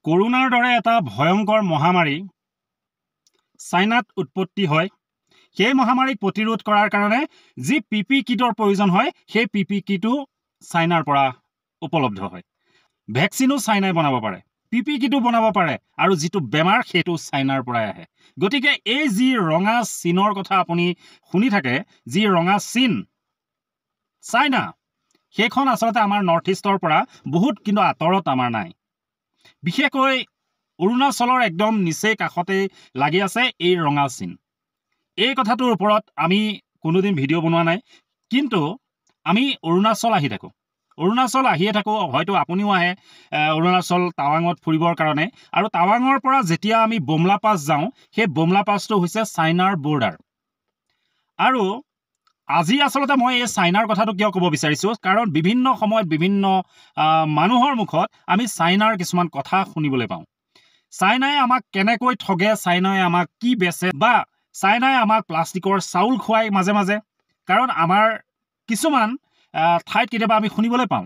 কৰোনাৰ দৰে এটা ভয়ংকৰ মহামাৰী চাইনাত উৎপত্তি হয়। সেই মহামাৰীক প্ৰতিৰোধ কৰাৰ কাৰণে যি পিপি কিটৰ প্ৰয়োজন হয় সেই পিপি কিটো চাইনাৰ পৰা উপলব্ধ হয়। ভেকচিনো চাইনাই বনাব পাৰে, পিপি কিটো বনাব পাৰে, আৰু যিটো বেমাৰ সেইটো চাইনাৰ পৰাই আহে। গতিকে এই যি ৰঙা চীনৰ কথা আপুনি শুনি থাকে, যি ৰঙা চীন চাইনা, সেইখন আচলতে আমাৰ নৰ্থ ইষ্টৰ পৰা বহুত কিন্তু আঁতৰত আমাৰ নাই। বিশেষকৈ অৰুণাচলৰ একদম নিচেই কাষতে লাগি আছে এই ৰঙা চীন। এই কথাটোৰ ওপৰত আমি কোনোদিন ভিডিঅ' বনোৱা নাই, কিন্তু আমি অৰুণাচল আহি থাকোঁ, অৰুণাচল আহিয়ে থাকোঁ। হয়তো আপুনিও আহে অৰুণাচল টাৱাঙত ফুৰিবৰ কাৰণে, আৰু টাৱাঙৰ পৰা যেতিয়া আমি বোমলা পাছ যাওঁ, সেই বোমলা পাছটো হৈছে চাইনাৰ বৰ্ডাৰ। আৰু আজি আচলতে মই এই চাইনাৰ কথাটো কিয় ক'ব বিচাৰিছোঁ, কাৰণ বিভিন্ন সময়ত বিভিন্ন মানুহৰ মুখত আমি চাইনাৰ কিছুমান কথা শুনিবলৈ পাওঁ। চাইনাই আমাক কেনেকৈ ঠগে, চাইনাই আমাক কি বেচে, বা চাইনাই আমাক প্লাষ্টিকৰ চাউল খুৱাই মাজে মাজে। কাৰণ আমাৰ কিছুমান ঠাইত কেতিয়াবা আমি শুনিবলৈ পাওঁ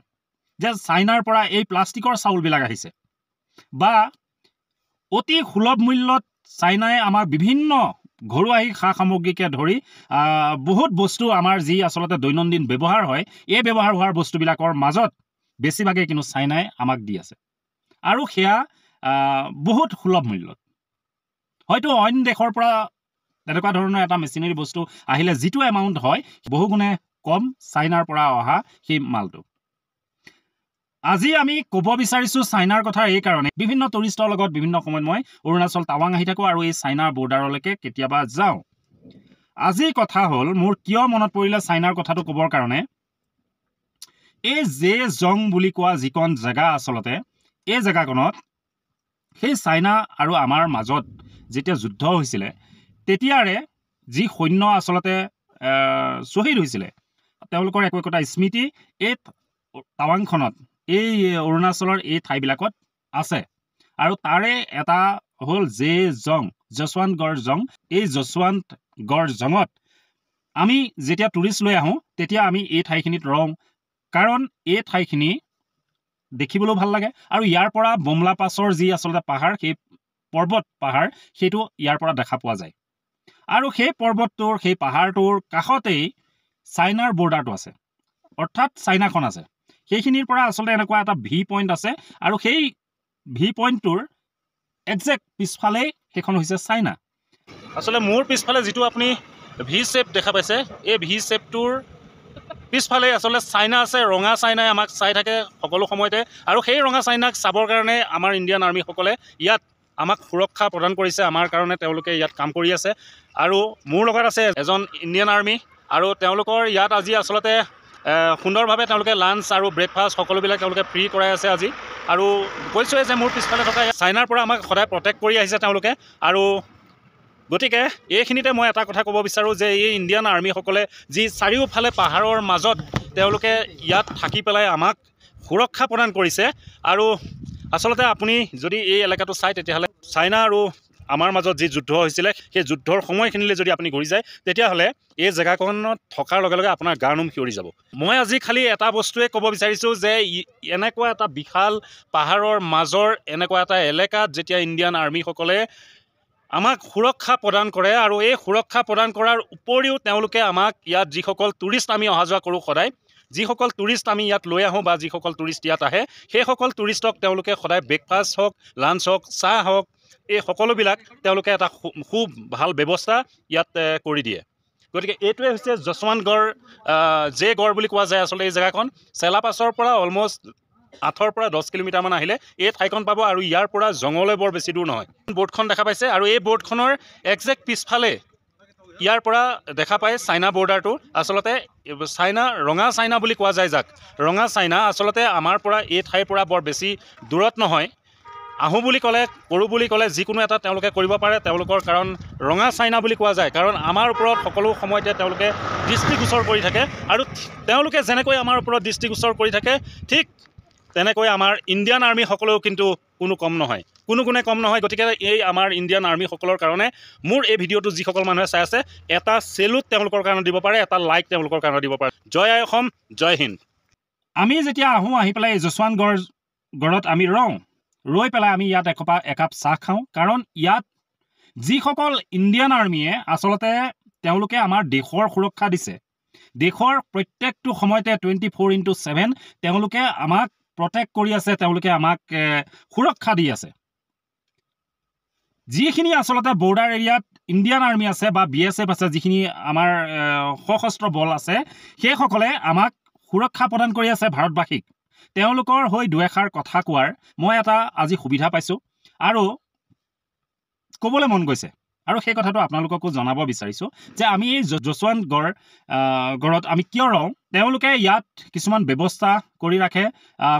যে চাইনাৰ পৰা এই প্লাষ্টিকৰ চাউলবিলাক আহিছে, বা অতি সুলভ মূল্যত চাইনাই আমাক বিভিন্ন ঘৰুৱা সা সামগ্ৰীকে ধৰি বহুত বস্তু আমাৰ যি আচলতে দৈনন্দিন ব্যৱহাৰ হয়, এই ব্যৱহাৰ হোৱাৰ বস্তুবিলাকৰ মাজত বেছিভাগে কিন্তু চাইনাই আমাক দি আছে, আৰু সেয়া বহুত সুলভ মূল্যত। হয়তো অইন দেশৰ পৰা তেনেকুৱা ধৰণৰ এটা মেচিনাৰী বস্তু আহিলে যিটো এমাউণ্ট হয় বহুগুণে কম চাইনাৰ পৰা অহা সেই মালটো। আজি আমি ক'ব বিচাৰিছোঁ চাইনাৰ কথা এই কাৰণে, বিভিন্ন টুৰিষ্টৰ লগত বিভিন্ন সময়ত মই অৰুণাচল টাৱাং আহি থাকোঁ, আৰু এই চাইনাৰ বৰ্ডাৰলৈকে কেতিয়াবা যাওঁ। আজি কথা হ'ল, মোৰ কিয় মনত পৰিলে চাইনাৰ কথাটো ক'বৰ কাৰণে, এই জে জং বুলি কোৱা যিকণ জেগা আচলতে, এই জেগাকণত সেই চাইনা আৰু আমাৰ মাজত যেতিয়া যুদ্ধ হৈছিলে, তেতিয়াৰে যি সৈন্য আচলতে শ্বহীদ হৈছিলে, তেওঁলোকৰ একো একোটা স্মৃতি এই টাৱাংখনত, এই অৰুণাচলৰ এই ঠাইবিলাকত আছে। আৰু তাৰে এটা হ'ল জে জং, যশৱন্তগড় জং। এই যশৱন্তগড় জঙত আমি যেতিয়া টুৰিষ্ট লৈ আহোঁ, তেতিয়া আমি এই ঠাইখিনিত ৰওঁ, কাৰণ এই ঠাইখিনি দেখিবলৈও ভাল লাগে, আৰু ইয়াৰ পৰা বোমলা পাছৰ যি আচলতে পাহাৰ, সেই পৰ্বত পাহাৰ, সেইটো ইয়াৰ পৰা দেখা পোৱা যায়। আৰু সেই পৰ্বতটোৰ, সেই পাহাৰটোৰ কাষতেই চাইনাৰ বৰ্ডাৰটো আছে, অৰ্থাৎ চাইনাখন আছে। সেইখিনিৰ পৰা আচলতে এনেকুৱা এটা ভি পইণ্ট আছে, আৰু সেই ভি পইণ্টটোৰ একজেক্ট পিছফালেই সেইখন হৈছে চাইনা। আচলতে মোৰ পিছফালে যিটো আপুনি ভি শ্বেপ দেখা পাইছে, এই ভি শ্বেপটোৰ পিছফালে আচলতে চাইনা আছে। ৰঙা চাইনাই আমাক চাই থাকে সকলো সময়তে, আৰু সেই ৰঙা চাইনাক চাবৰ কাৰণে আমাৰ ইণ্ডিয়ান আৰ্মিসকলে ইয়াত আমাক সুৰক্ষা প্ৰদান কৰিছে, আমাৰ কাৰণে তেওঁলোকে ইয়াত কাম কৰি আছে। আৰু মোৰ লগত আছে এজন ইণ্ডিয়ান আৰ্মি, আৰু তেওঁলোকৰ ইয়াত আজি আচলতে সুন্দৰভাৱে তেওঁলোকে লাঞ্চ আৰু ব্ৰেকফাষ্ট সকলোবিলাক তেওঁলোকে ফ্ৰী কৰাই আছে আজি। আৰু কৈছোঁৱে যে মোৰ পিছফালে থকা চাইনাৰ পৰা আমাক সদায় প্ৰটেক্ট কৰি আহিছে তেওঁলোকে। আৰু গতিকে এইখিনিতে মই এটা কথা ক'ব বিচাৰোঁ যে এই ইণ্ডিয়ান আৰ্মিসকলে যি চাৰিওফালে পাহাৰৰ মাজত তেওঁলোকে ইয়াত থাকি পেলাই আমাক সুৰক্ষা প্ৰদান কৰিছে। আৰু আচলতে আপুনি যদি এই এলেকাটো চায়, তেতিয়াহ'লে চাইনা আৰু আমাৰ মাজত যি যুদ্ধ হৈছিলে, সেই যুদ্ধৰ সময়খিনিলৈ যদি আপুনি ঘূৰি যায়, তেতিয়াহ'লে এই জেগাকণত থকাৰ লগে লগে আপোনাৰ গা নোম শিয়ৰি যাব। মই আজি খালি এটা বস্তুৱে ক'ব বিচাৰিছোঁ যে এনেকুৱা এটা বিশাল পাহাৰৰ মাজৰ এনেকুৱা এটা এলেকাত যেতিয়া ইণ্ডিয়ান আৰ্মিসকলে আমাক সুৰক্ষা প্ৰদান কৰে, আৰু এই সুৰক্ষা প্ৰদান কৰাৰ উপৰিও তেওঁলোকে আমাক ইয়াত যিসকল টুৰিষ্ট আমি অহা যোৱা কৰোঁ সদায়, যিসকল টুৰিষ্ট আমি ইয়াত লৈ আহোঁ বা যিসকল টুৰিষ্ট ইয়াত আহে, সেইসকল টুৰিষ্টক তেওঁলোকে সদায় ব্ৰেকফাষ্ট হওক, লাঞ্চ হওক, চাহ হওক, এই সকলোবিলাক তেওঁলোকে এটা খুব ভাল ব্যৱস্থা ইয়াত কৰি দিয়ে। গতিকে এইটোৱে হৈছে যশৱন্তগড় জে গড় বুলি কোৱা যায় আচলতে এই জেগাখন। চেলাপাছৰ পৰা অলমষ্ট 8 পৰা 10 কিলোমিটাৰমান আহিলে এই ঠাইখন পাব, আৰু ইয়াৰ পৰা জঙলৈ বৰ বেছি দূৰ নহয়। বৰ্ডখন দেখা পাইছে, আৰু এই বৰ্ডখনৰ একজেক্ট পিছফালে ইয়াৰ পৰা দেখা পায় চাইনা বৰ্ডাৰটো। আচলতে চাইনা, ৰঙা চাইনা বুলি কোৱা যায় যাক, ৰঙা চাইনা আচলতে আমাৰ পৰা এই ঠাইৰ পৰা বৰ বেছি দূৰত নহয়। আহোঁ বুলি ক'লে, কৰোঁ বুলি ক'লে যিকোনো এটা তেওঁলোকে কৰিব পাৰে তেওঁলোকৰ, কাৰণ ৰঙা চাইনা বুলি কোৱা যায়, কাৰণ আমাৰ ওপৰত সকলো সময়তে তেওঁলোকে দৃষ্টিগোচৰ কৰি থাকে। আৰু তেওঁলোকে যেনেকৈ আমাৰ ওপৰত দৃষ্টিগোচৰ কৰি থাকে, ঠিক তেনেকৈ আমাৰ ইণ্ডিয়ান আৰ্মিসকলেও কিন্তু কোনো কম নহয়, কোনো গুণে কম নহয়। গতিকে এই আমাৰ ইণ্ডিয়ান আৰ্মিসকলৰ কাৰণে মোৰ এই ভিডিঅ'টো যিসকল মানুহে চাই আছে, এটা চেলুট তেওঁলোকৰ কাৰণে দিব পাৰে, এটা লাইক তেওঁলোকৰ কাৰণে দিব পাৰে। জয় আই অসম, জয় হিন্দ। আমি যেতিয়া আহোঁ, আহি পেলাই এই যশৱন্তগড়ত আমি ৰওঁ, ৰৈ পেলাই আমি ইয়াত একাপ চাহ খাওঁ কাৰণ ইয়াত যিসকল ইণ্ডিয়ান আৰ্মিয়ে আচলতে তেওঁলোকে আমাৰ দেশৰ সুৰক্ষা দিছে দেশৰ প্ৰত্যেকটো সময়তে 24/7 তেওঁলোকে আমাক প্ৰটেক্ট কৰি আছে তেওঁলোকে আমাক সুৰক্ষা দি আছে যিখিনি আচলতে বৰ্ডাৰ এৰিয়াত ইণ্ডিয়ান আৰ্মি আছে বা BSF আছে যিখিনি আমাৰ সশস্ত্ৰ বল আছে সেইসকলে আমাক সুৰক্ষা প্ৰদান কৰি আছে ভাৰতবাসীক তেওঁলোকৰ হৈ দুএষাৰ কথা কোৱাৰ মই এটা আজি সুবিধা পাইছো আৰু ক'বলৈ মন গৈছে আৰু সেই কথাটো আপোনালোককো জনাব বিচাৰিছো যে আমি এই যশৱন্ত গড়ত আমি কিয় ৰওঁ তেওঁলোকে ইয়াত কিছুমান ব্যৱস্থা কৰি ৰাখে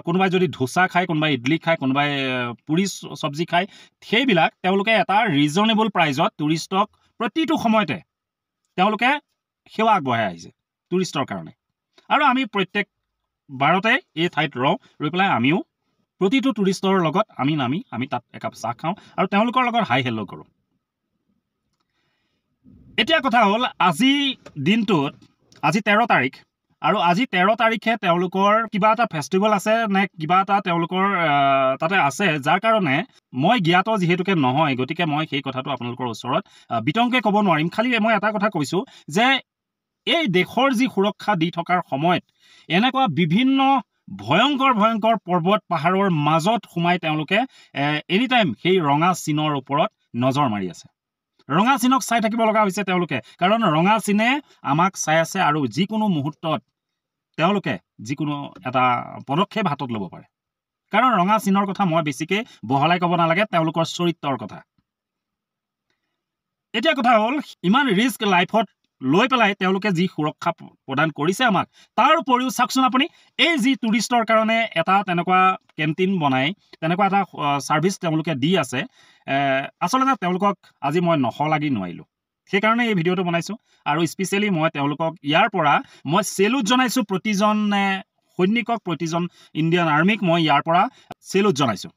কোনোবাই যদি ধোচা খায় কোনোবাই ইডলি খায় কোনোবাই পুৰি চব্জি খায় সেইবিলাক তেওঁলোকে এটা ৰিজনেবল প্ৰাইজত টুৰিষ্টক প্ৰতিটো সময়তে তেওঁলোকে সেৱা আগবঢ়াই আহিছে টুৰিষ্টৰ কাৰণে আৰু আমি প্ৰত্যেক বাৰতে এই ঠাইত ৰৈ পেলাই আমিও প্ৰতিটো টুৰিষ্টৰ লগত নামি আমি তাত একাপ চাহ খাওঁ আৰু তেওঁলোকৰ লগত হাই হেল্ল' কৰোঁ এতিয়া কথা হ'ল আজি দিনটোত আজি 13 তাৰিখ আৰু আজি 13 তাৰিখে তেওঁলোকৰ কিবা এটা ফেষ্টিভেল আছে নে কিবা এটা তেওঁলোকৰ তাতে আছে যাৰ কাৰণে মই জ্ঞাত যিহেতুকে নহয় গতিকে মই সেই কথাটো আপোনালোকৰ ওচৰত বিতংকে ক'ব নোৱাৰিম খালি মই এটা কথা কৈছো যে এই দেশৰ যি সুৰক্ষা দি থকাৰ সময়ত এনেকুৱা বিভিন্ন ভয়ংকৰ পৰ্বত পাহাৰৰ মাজত সোমাই তেওঁলোকে এনি টাইম সেই ৰঙা চিনৰ ওপৰত নজৰ মাৰি আছে ৰঙা চিনক চাই থাকিব লগা হৈছে তেওঁলোকে কাৰণ ৰঙা চিনে আমাক চাই আছে আৰু যিকোনো মুহূৰ্তত তেওঁলোকে যিকোনো এটা পদক্ষেপ হাতত ল'ব পাৰে কাৰণ ৰঙা চিনৰ কথা মই বেছিকৈ বহলাই ক'ব নালাগে তেওঁলোকৰ চৰিত্ৰৰ কথা এতিয়া কথা হ'ল ইমান ৰিস্ক লাইফত লৈ পেলাই তেওঁলোকে যি সুৰক্ষা প্ৰদান কৰিছে আমাক তাৰ উপৰিও চাওকচোন আপুনি এই যি টুৰিষ্টৰ কাৰণে এটা তেনেকুৱা কেণ্টিন বনাই তেনেকুৱা এটা সাৰ্ভিস তেওঁলোকে দি আছে আচলতে তেওঁলোকক আজি মই নখলাগি নোৱাৰিলো সেইকাৰণে এই ভিডিঅ'টো বনাইছো আৰু স্পেচিয়েলি মই তেওঁলোকক ইয়াৰ পৰা মই সেলুট জনাইছো প্ৰতিজন সৈনিকক প্ৰতিজন ইণ্ডিয়ান আৰ্মিক মই ইয়াৰ পৰা সেলুট জনাইছো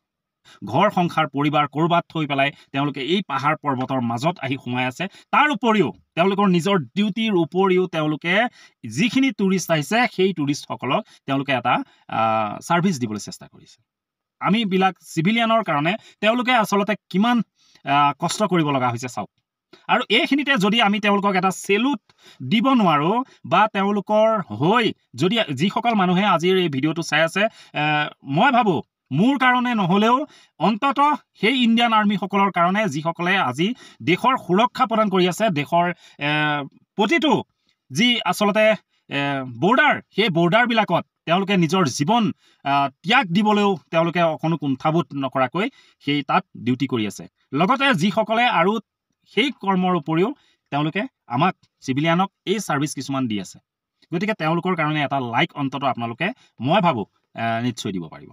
ঘৰ সংসাৰ পৰিবাৰ কৰবাত থৈ পেলাই তেওঁলোকে এই পাহাৰ পৰ্বতৰ মাজত আহি সোমাই আছে তাৰ উপৰিও তেওঁলোকৰ নিজৰ ডিউটিৰ উপৰিও তেওঁলোকে যিখিনি টুৰিষ্ট আহিছে সেই টুৰিষ্টসকলক তেওঁলোকে এটা সাৰ্ভিস দিবলৈ চেষ্টা কৰিছে আমি বিলাক সিভিলিয়ানৰ কাৰণে তেওঁলোকে আচলতে কিমান কষ্ট কৰিব লগা হৈছে চাওক আৰু এইখিনিতে যদি আমি তেওঁলোকক এটা সেলুট দিব নোৱাৰো বা তেওঁলোকৰ হৈ যদি যিসকল মানুহে আজিৰ এই ভিডিঅ'টো চাই আছে মই ভাবো মোৰ কাৰণে নহলেও অন্তত সেই ইণ্ডিয়ান আৰ্মি সকলৰ কাৰণে যিসকলে আজি দেশৰ সুৰক্ষা প্ৰদান কৰি আছে দেশৰ প্ৰতিটো যি আচলতে বৰ্ডাৰ সেই বৰ্ডাৰ বিলাকত তেওঁলোকে নিজৰ জীৱন ত্যাগ দিবলৈও তেওঁলোকে অকণো কুণ্ঠাবোধ নকৰাকৈ সেই তাত ডিউটি কৰি আছে লগতে যিসকলে আৰু সেই কৰ্মৰ উপৰিও তেওঁলোকে আমাক সিভিলিয়ানক এই সাৰ্ভিস কিছুমান দি আছে গতিকে তেওঁলোকৰ কাৰণে এটা লাইক অন্তত আপোনালোকে মই ভাবো নিশ্চয় দিব পাৰিব